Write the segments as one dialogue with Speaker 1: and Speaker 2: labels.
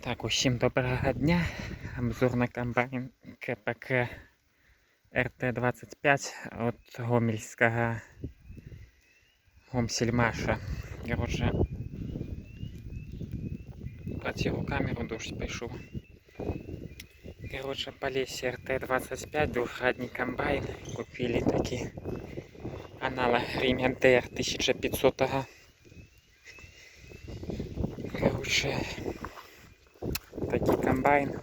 Speaker 1: Так, усім доброго дня. Обзор на комбайн КПК РТ-25 от Гомельського Гомсельмаша. Короче, протягу камеру, дождь пішов. Короче, Полесье РТ-25, двухрадний комбайн. Купили такие аналог Ремень ТР 1500. Короче, такий комбайн.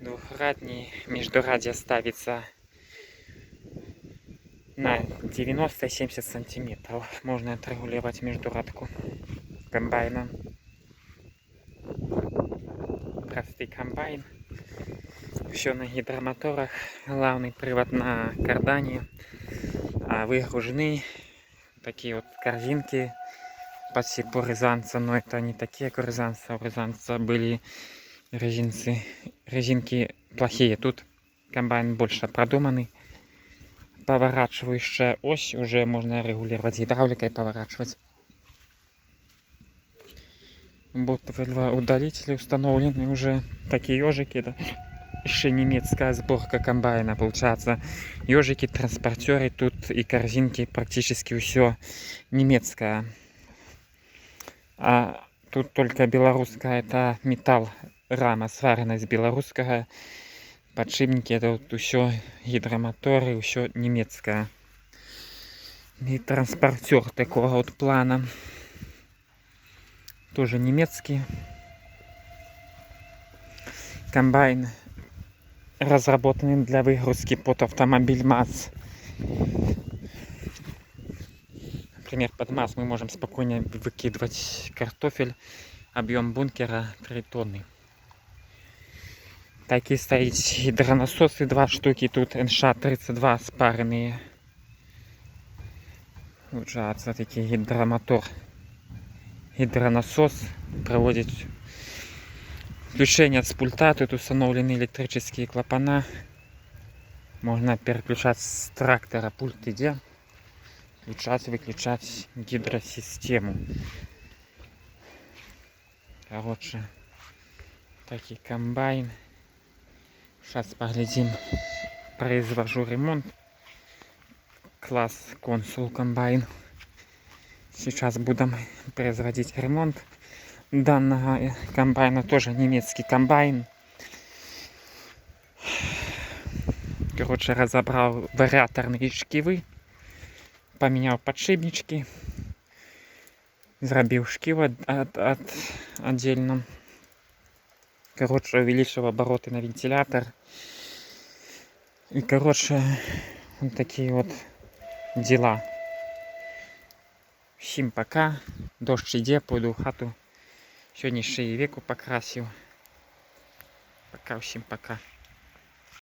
Speaker 1: Двухрадний, междурадье ставится на 90-70 сантиметров. Можно отрегулировать междурадку комбайна. Простый комбайн. Все на гидромоторах. Главный привод на кардане. А выгружены такие вот корзинки под сетку рязанца. Но это не такие, как рязанца. У рязанца были резинки плохие. Тут комбайн больше продуманный. Поворачивающая ось уже можно регулировать гидравликой, поворачивать. Ботовые удалители установлены уже. Такие ежики. Да. Еще немецкая сборка комбайна. Получается, ежики, транспортеры тут и корзинки практически все немецкая. А тут только белорусская. Это металл, рама сварена из белорусского. Подшипники это вот все гидромоторы, все немецкое. И транспортер такого вот плана. Тоже немецкий. Комбайн разработанный для выгрузки под автомобиль МАЗ. Например, под МАЗ мы можем спокойно выкидывать картофель. Объем бункера 3 тонны. Такие стоят гидронасосы 2 штуки. Тут НШ-32 спаренные. Получается такие гидромотор. Гидронасос проводит включение с пульта. Тут установлены электрические клапана. Можно переключать с трактора пульт идя. Включать-выключать гидросистему. Короче, такой комбайн. Сейчас поглядим. Произвожу ремонт. Класс консул комбайн. Сейчас будем производить ремонт данного комбайна. Тоже немецкий комбайн. Короче, разобрал вариаторные шкивы. Поменял подшипнички. Зробил шкив отдельно. Короче, увеличил обороты на вентилятор. И, короче, вот такие вот дела. Всем пока. Дождь іде, пойду в хату. Сьогодні ще і веку покрасив. Пока, всем пока.